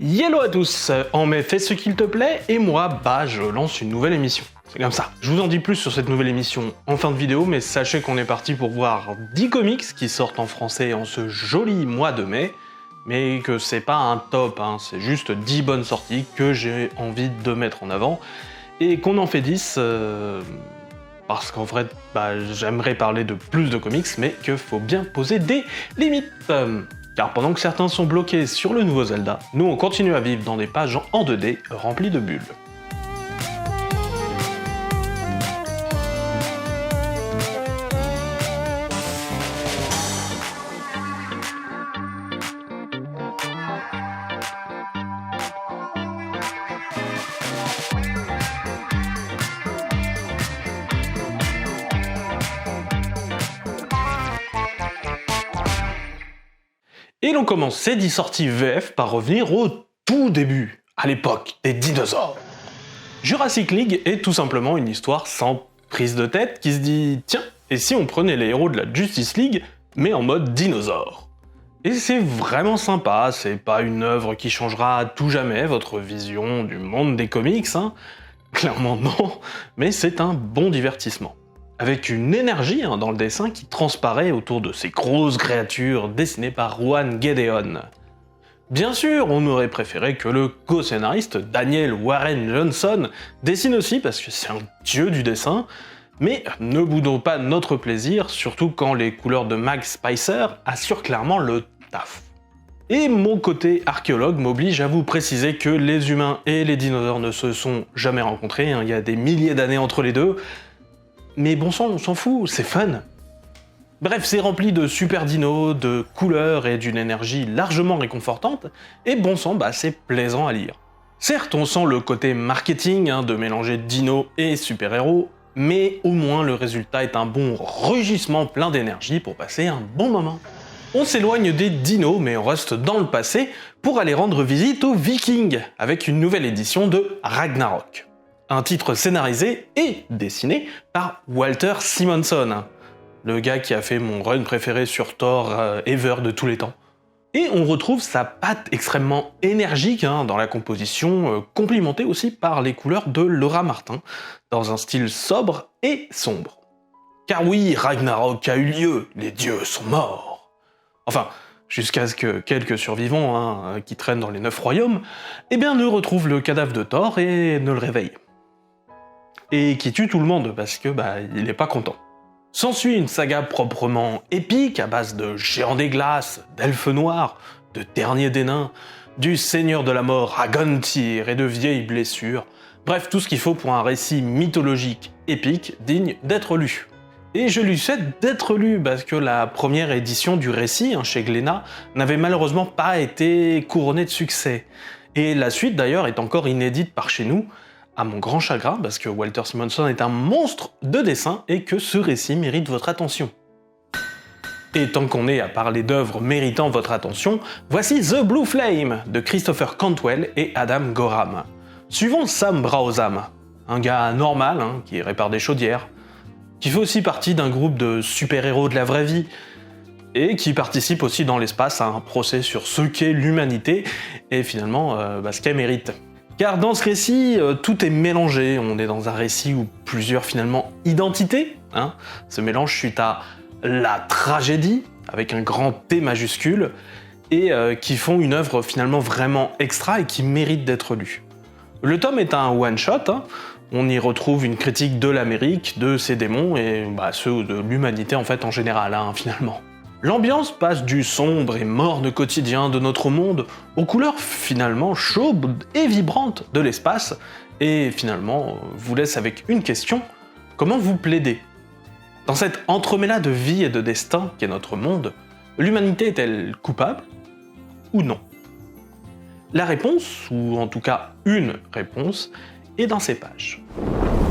Hello à tous, en mai fais ce qu'il te plaît, et moi, je lance une nouvelle émission. C'est comme ça. Je vous en dis plus sur cette nouvelle émission en fin de vidéo, mais sachez qu'on est parti pour voir 10 comics qui sortent en français en ce joli mois de mai, mais que c'est pas un top, c'est juste 10 bonnes sorties que j'ai envie de mettre en avant, et qu'on en fait 10, parce qu'en vrai, j'aimerais parler de plus de comics, mais qu'il faut bien poser des limites. Car pendant que certains sont bloqués sur le nouveau Zelda, nous on continue à vivre dans des pages en 2D remplies de bulles. Et l'on commence ces 10 sorties VF par revenir au tout début, à l'époque des dinosaures. Jurassic League est tout simplement une histoire sans prise de tête qui se dit « Tiens, et si on prenait les héros de la Justice League, mais en mode dinosaure ?» Et c'est vraiment sympa, c'est pas une œuvre qui changera à tout jamais votre vision du monde des comics, clairement non, mais c'est un bon divertissement. Avec une énergie dans le dessin qui transparaît autour de ces grosses créatures dessinées par Juan Gedeon. Bien sûr, on aurait préféré que le co-scénariste Daniel Warren Johnson dessine aussi parce que c'est un dieu du dessin, mais ne boudons pas notre plaisir, surtout quand les couleurs de Max Spicer assurent clairement le taf. Et mon côté archéologue m'oblige à vous préciser que les humains et les dinosaures ne se sont jamais rencontrés, il y a des milliers d'années entre les deux, mais bon sang, on s'en fout, c'est fun. Bref, c'est rempli de super dinos, de couleurs et d'une énergie largement réconfortante, et bon sang, c'est plaisant à lire. Certes, on sent le côté marketing de mélanger dinos et super-héros, mais au moins le résultat est un bon rugissement plein d'énergie pour passer un bon moment. On s'éloigne des dinos, mais on reste dans le passé pour aller rendre visite aux Vikings, avec une nouvelle édition de Ragnarok. Un titre scénarisé et dessiné par Walter Simonson, le gars qui a fait mon run préféré sur Thor ever de tous les temps. Et on retrouve sa patte extrêmement énergique dans la composition, complimentée aussi par les couleurs de Laura Martin, dans un style sobre et sombre. Car oui, Ragnarok a eu lieu, les dieux sont morts. Enfin, jusqu'à ce que quelques survivants qui traînent dans les 9 royaumes, ne retrouvent le cadavre de Thor et ne le réveillent. Et qui tue tout le monde parce que il est pas content. S'ensuit une saga proprement épique à base de géants des glaces, d'elfes noirs, de derniers des nains, du seigneur de la mort à Guntyr et de vieilles blessures, bref tout ce qu'il faut pour un récit mythologique épique digne d'être lu. Et je lui souhaite d'être lu parce que la première édition du récit chez Glénat n'avait malheureusement pas été couronnée de succès. Et la suite d'ailleurs est encore inédite par chez nous, à mon grand chagrin, parce que Walter Simonson est un monstre de dessin et que ce récit mérite votre attention. Et tant qu'on est à parler d'œuvres méritant votre attention, voici The Blue Flame de Christopher Cantwell et Adam Gorham. Suivons Sam Browsam, un gars normal qui répare des chaudières, qui fait aussi partie d'un groupe de super-héros de la vraie vie, et qui participe aussi dans l'espace à un procès sur ce qu'est l'humanité, et finalement ce qu'elle mérite. Car dans ce récit, tout est mélangé, on est dans un récit où plusieurs finalement identités, ce mélange suite à la tragédie, avec un grand T majuscule, et qui font une œuvre finalement vraiment extra et qui mérite d'être lue. Le tome est un one-shot, on y retrouve une critique de l'Amérique, de ses démons, et ceux de l'humanité en fait en général, finalement. L'ambiance passe du sombre et morne quotidien de notre monde aux couleurs finalement chaudes et vibrantes de l'espace, et finalement vous laisse avec une question, comment vous plaidez? Dans cet entremêlat de vie et de destin qu'est notre monde, l'humanité est-elle coupable ou non? La réponse, ou en tout cas une réponse, est dans ces pages.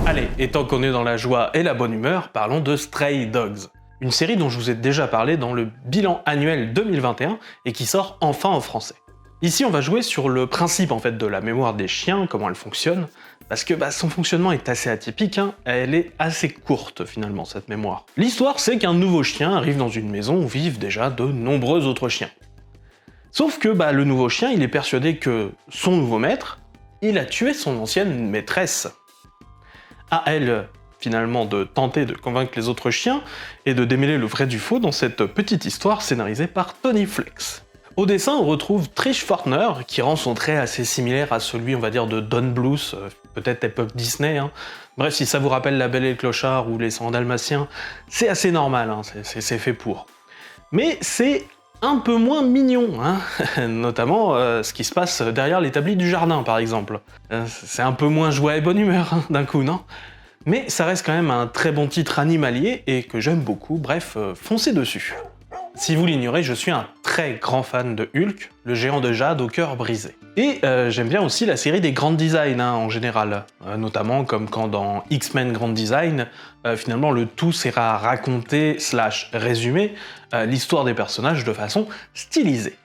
Allez, et tant qu'on est dans la joie et la bonne humeur, parlons de Stray Dogs. Une série dont je vous ai déjà parlé dans le bilan annuel 2021 et qui sort enfin en français. Ici, on va jouer sur le principe en fait de la mémoire des chiens, comment elle fonctionne, parce que son fonctionnement est assez atypique, elle est assez courte finalement cette mémoire. L'histoire, c'est qu'un nouveau chien arrive dans une maison où vivent déjà de nombreux autres chiens. Sauf que le nouveau chien, il est persuadé que son nouveau maître, il a tué son ancienne maîtresse. À elle, finalement, de tenter de convaincre les autres chiens et de démêler le vrai du faux dans cette petite histoire scénarisée par Tony Flex. Au dessin, on retrouve Trish Fortner, qui rend son trait assez similaire à celui, on va dire, de Don Bluth, peut-être époque Disney. Bref, si ça vous rappelle La Belle et le Clochard ou Les 100 Dalmatiens, c'est assez normal, c'est fait pour. Mais c'est un peu moins mignon, notamment ce qui se passe derrière l'établi du jardin, par exemple. C'est un peu moins joie et bonne humeur, d'un coup, non? Mais ça reste quand même un très bon titre animalier et que j'aime beaucoup, bref, foncez dessus. Si vous l'ignorez, je suis un très grand fan de Hulk, le géant de jade au cœur brisé. Et j'aime bien aussi la série des Grand Design en général, notamment comme quand dans X-Men Grand Design, finalement le tout sera raconté / résumé l'histoire des personnages de façon stylisée.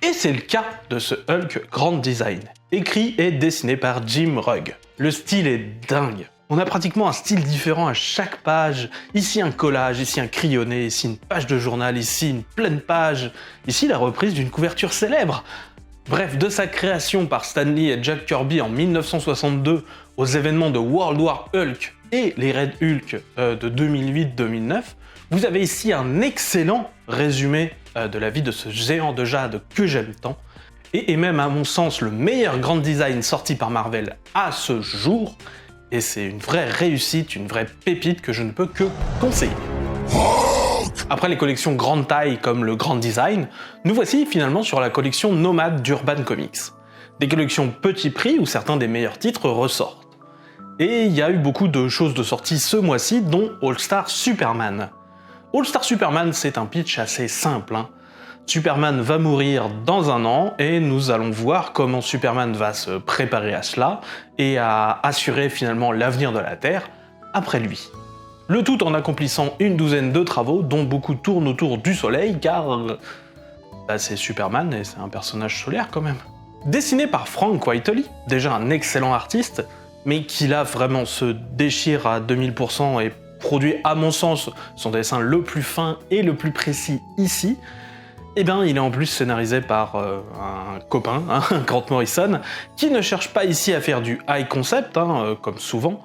Et c'est le cas de ce Hulk Grand Design, écrit et dessiné par Jim Rugg. Le style est dingue. On a pratiquement un style différent à chaque page. Ici un collage, ici un crayonné, ici une page de journal, ici une pleine page, ici la reprise d'une couverture célèbre. Bref, de sa création par Stan Lee et Jack Kirby en 1962 aux événements de World War Hulk et les Red Hulk de 2008-2009, vous avez ici un excellent résumé de la vie de ce géant de jade que j'aime tant, et même à mon sens le meilleur grand design sorti par Marvel à ce jour, et c'est une vraie réussite, une vraie pépite que je ne peux que conseiller. Après les collections grande taille comme le Grand Design, nous voici finalement sur la collection Nomade d'Urban Comics. Des collections petit prix où certains des meilleurs titres ressortent. Et il y a eu beaucoup de choses de sortie ce mois-ci, dont All Star Superman. All Star Superman, c'est un pitch assez simple. Superman va mourir dans 1 an et nous allons voir comment Superman va se préparer à cela et à assurer finalement l'avenir de la Terre après lui. Le tout en accomplissant une douzaine de travaux dont beaucoup tournent autour du soleil car c'est Superman et c'est un personnage solaire quand même. Dessiné par Frank Whiteley, déjà un excellent artiste, mais qui là vraiment se déchire à 2000% et produit à mon sens son dessin le plus fin et le plus précis ici, et bien il est en plus scénarisé par un copain, Grant Morrison, qui ne cherche pas ici à faire du high concept, comme souvent,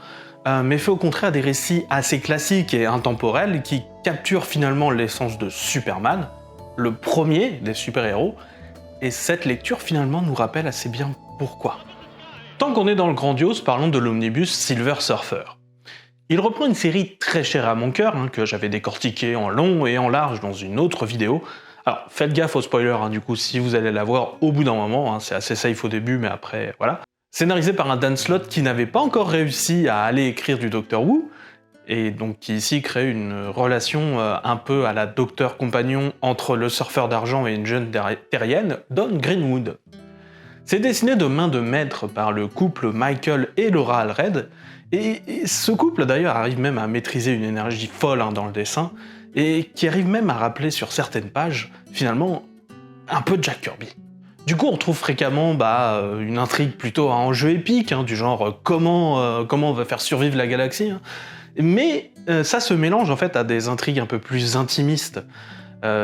mais fait au contraire des récits assez classiques et intemporels qui capturent finalement l'essence de Superman, le premier des super-héros, et cette lecture finalement nous rappelle assez bien pourquoi. Tant qu'on est dans le grandiose, parlons de l'omnibus Silver Surfer. Il reprend une série très chère à mon cœur, que j'avais décortiquée en long et en large dans une autre vidéo. Alors faites gaffe aux spoilers, du coup si vous allez la voir au bout d'un moment, c'est assez safe au début mais après voilà. Scénarisé par un Dan Slott qui n'avait pas encore réussi à aller écrire du Doctor Who, et donc qui ici crée une relation un peu à la docteur compagnon entre le surfeur d'argent et une jeune terrienne, Dawn Greenwood. C'est dessiné de main de maître par le couple Michael et Laura Allred, et ce couple d'ailleurs arrive même à maîtriser une énergie folle dans le dessin, et qui arrive même à rappeler sur certaines pages, finalement, un peu Jack Kirby. Du coup, on retrouve fréquemment une intrigue plutôt à enjeu épique, du genre comment on va faire survivre la galaxie, mais ça se mélange en fait à des intrigues un peu plus intimistes,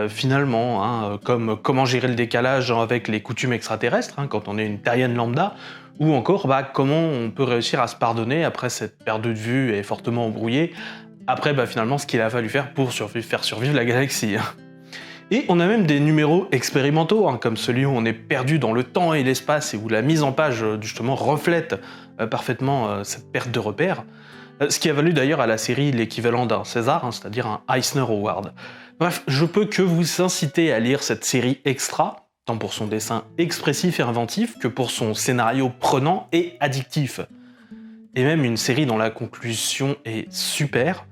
finalement, comme comment gérer le décalage avec les coutumes extraterrestres, quand on est une terrienne lambda, ou encore comment on peut réussir à se pardonner après cette perte de vue et fortement embrouillée, après finalement ce qu'il a fallu faire pour faire survivre la galaxie. Et on a même des numéros expérimentaux, comme celui où on est perdu dans le temps et l'espace et où la mise en page justement reflète parfaitement cette perte de repères, ce qui a valu d'ailleurs à la série l'équivalent d'un César, c'est-à-dire un Eisner Award. Bref, je peux que vous inciter à lire cette série extra, tant pour son dessin expressif et inventif que pour son scénario prenant et addictif. Et même une série dont la conclusion est super,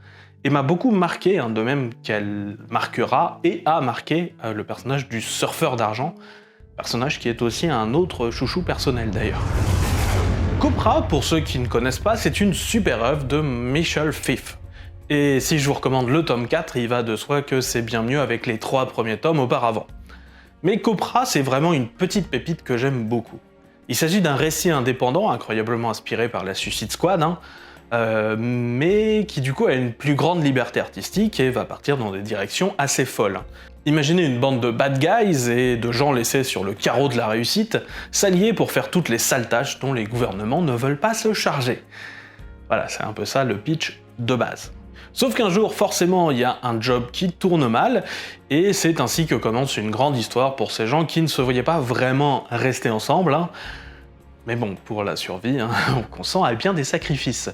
et m'a beaucoup marqué, de même qu'elle marquera et a marqué le personnage du surfeur d'argent, personnage qui est aussi un autre chouchou personnel d'ailleurs. Copra, pour ceux qui ne connaissent pas, c'est une super œuvre de Michel Pfeiffer. Et si je vous recommande le tome 4, il va de soi que c'est bien mieux avec les 3 premiers tomes auparavant. Mais Copra, c'est vraiment une petite pépite que j'aime beaucoup. Il s'agit d'un récit indépendant, incroyablement inspiré par la Suicide Squad, mais qui du coup a une plus grande liberté artistique et va partir dans des directions assez folles. Imaginez une bande de bad guys et de gens laissés sur le carreau de la réussite, s'allier pour faire toutes les sales tâches dont les gouvernements ne veulent pas se charger. Voilà, c'est un peu ça le pitch de base. Sauf qu'un jour, forcément, il y a un job qui tourne mal, et c'est ainsi que commence une grande histoire pour ces gens qui ne se voyaient pas vraiment rester ensemble, hein. Mais bon, pour la survie, hein, on consent à bien des sacrifices.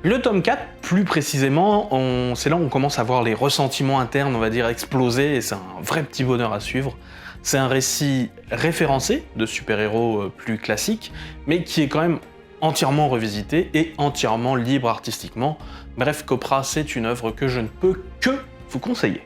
Le tome 4, plus précisément, c'est là où on commence à voir les ressentiments internes, on va dire, exploser, et c'est un vrai petit bonheur à suivre. C'est un récit référencé de super-héros plus classiques, mais qui est quand même entièrement revisité et entièrement libre artistiquement. Bref, Copra, c'est une œuvre que je ne peux que vous conseiller.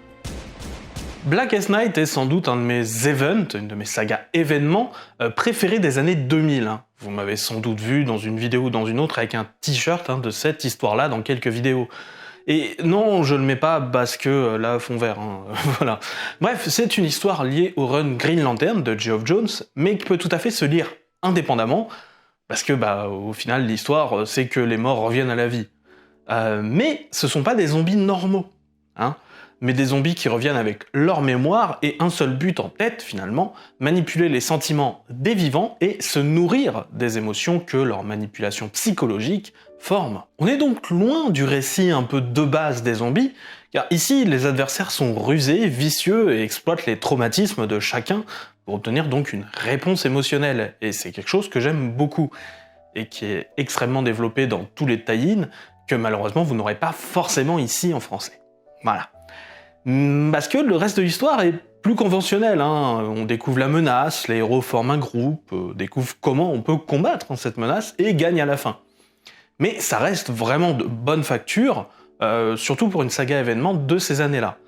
Blackest Night est sans doute un de mes events, une de mes sagas événements préférés des années 2000. Hein. Vous m'avez sans doute vu dans une vidéo ou dans une autre avec un t-shirt de cette histoire-là dans quelques vidéos. Et non, je ne le mets pas parce que là, fond vert, hein, voilà. Bref, c'est une histoire liée au run Green Lantern de Geoff Johns, mais qui peut tout à fait se lire indépendamment, parce que, au final, l'histoire, c'est que les morts reviennent à la vie. Mais ce sont pas des zombies normaux, hein, mais des zombies qui reviennent avec leur mémoire et un seul but en tête, finalement, manipuler les sentiments des vivants et se nourrir des émotions que leur manipulation psychologique forme. On est donc loin du récit un peu de base des zombies, car ici, les adversaires sont rusés, vicieux et exploitent les traumatismes de chacun pour obtenir donc une réponse émotionnelle, et c'est quelque chose que j'aime beaucoup, et qui est extrêmement développé dans tous les tie-in, que malheureusement vous n'aurez pas forcément ici en français. Voilà. Parce que le reste de l'histoire est plus conventionnel, hein. On découvre la menace, les héros forment un groupe, découvrent comment on peut combattre cette menace, et gagnent à la fin. Mais ça reste vraiment de bonne facture, surtout pour une saga événement de ces années-là.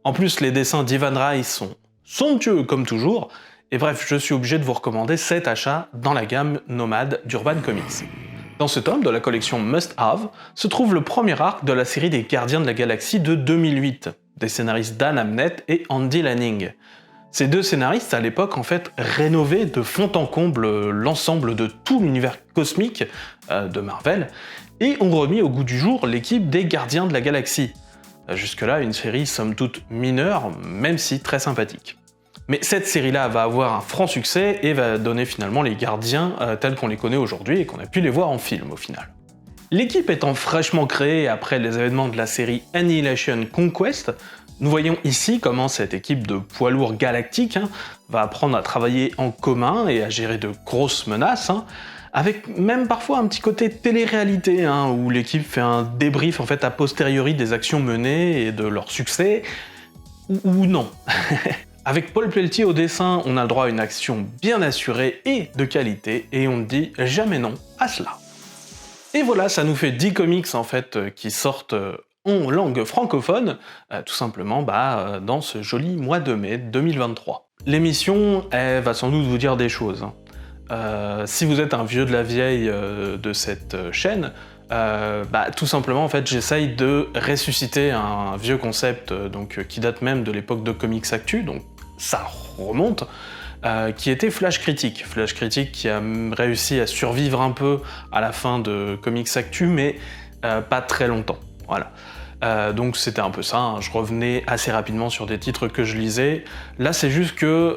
En plus, les dessins d'Ivan Reis sont somptueux comme toujours, et bref, je suis obligé de vous recommander cet achat dans la gamme Nomade d'Urban Comics. Dans ce tome de la collection Must Have se trouve le premier arc de la série des Gardiens de la Galaxie de 2008, des scénaristes Dan Abnett et Andy Lanning. Ces deux scénaristes, à l'époque, en fait, rénovaient de fond en comble l'ensemble de tout l'univers cosmique de Marvel, et ont remis au goût du jour l'équipe des Gardiens de la Galaxie. Jusque-là, une série somme toute mineure, même si très sympathique. Mais cette série-là va avoir un franc succès et va donner finalement les Gardiens tels qu'on les connaît aujourd'hui et qu'on a pu les voir en film au final. L'équipe étant fraîchement créée après les événements de la série Annihilation Conquest, nous voyons ici comment cette équipe de poids lourds galactiques va apprendre à travailler en commun et à gérer de grosses menaces, avec même parfois un petit côté télé-réalité, où l'équipe fait un débrief en fait a posteriori des actions menées et de leur succès, ou non. Avec Paul Pelletier au dessin, on a le droit à une action bien assurée et de qualité, et on ne dit jamais non à cela. Et voilà, ça nous fait 10 comics en fait qui sortent en langue francophone, tout simplement dans ce joli mois de mai 2023. L'émission, elle va sans doute vous dire des choses. Si vous êtes un vieux de la vieille de cette chaîne, tout simplement en fait j'essaye de ressusciter un vieux concept qui date même de l'époque de Comics Actu, donc ça remonte, qui était Flash Critique. Flash Critique qui a réussi à survivre un peu à la fin de Comics Actu, mais pas très longtemps. Voilà. Donc c'était un peu ça, je revenais assez rapidement sur des titres que je lisais. Là c'est juste que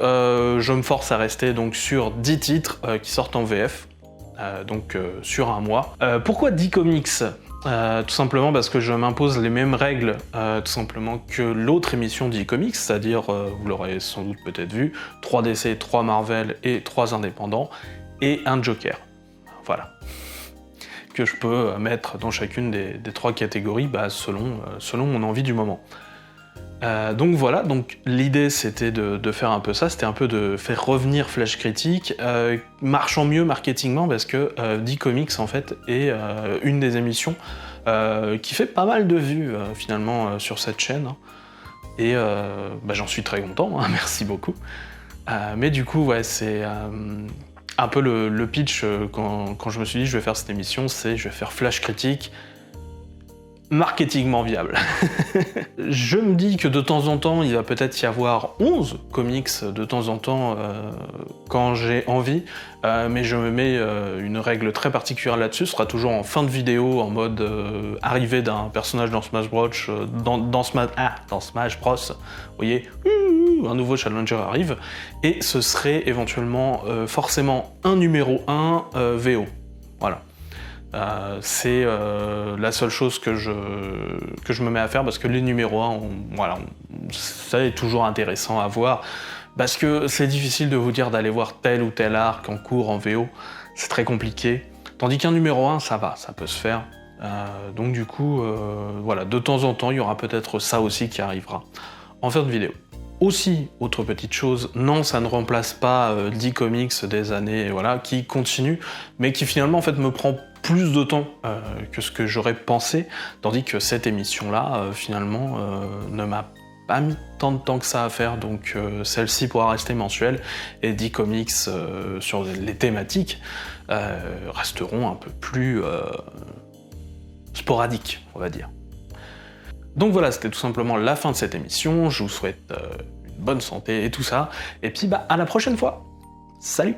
je me force à rester donc sur 10 titres qui sortent en VF, sur un mois. Pourquoi 10 comics ? Tout simplement parce que je m'impose les mêmes règles tout simplement que l'autre émission d'e-comics, c'est-à-dire, vous l'aurez sans doute peut-être vu, 3 DC, 3 Marvel et 3 indépendants, et un Joker. Voilà. Que je peux mettre dans chacune des 3 catégories selon mon envie du moment. Donc voilà, donc l'idée c'était de faire un peu ça, c'était un peu de faire revenir Flash Critique, marchant mieux marketingement parce que D-Comics en fait est une des émissions qui fait pas mal de vues finalement sur cette chaîne, et j'en suis très content, merci beaucoup. Mais du coup ouais, c'est un peu le pitch quand je me suis dit je vais faire cette émission, c'est je vais faire Flash Critique, marketingement viable. Je me dis que de temps en temps, il va peut-être y avoir 11 comics de temps en temps quand j'ai envie, mais je me mets une règle très particulière là-dessus, ce sera toujours en fin de vidéo, en mode arrivée d'un personnage dans Smash Bros, dans Smash Bros, vous voyez, un nouveau challenger arrive, et ce serait éventuellement forcément un numéro 1 VO. Voilà. C'est la seule chose que je me mets à faire, parce que les numéros 1, voilà, ça est toujours intéressant à voir, parce que c'est difficile de vous dire d'aller voir tel ou tel arc en cours en VO, c'est très compliqué. Tandis qu'un numéro 1, ça va, ça peut se faire. Donc du coup, voilà, de temps en temps, il y aura peut-être ça aussi qui arrivera en fin de vidéo. Aussi, autre petite chose, non, ça ne remplace pas 10 comics des années, voilà, qui continuent, mais qui finalement en fait me prend plus de temps que ce que j'aurais pensé, tandis que cette émission-là, finalement, ne m'a pas mis tant de temps que ça à faire, donc celle-ci pourra rester mensuelle, et 10 comics sur les thématiques resteront un peu plus sporadiques, on va dire. Donc voilà, c'était tout simplement la fin de cette émission, je vous souhaite une bonne santé et tout ça, et puis bah à la prochaine fois. Salut!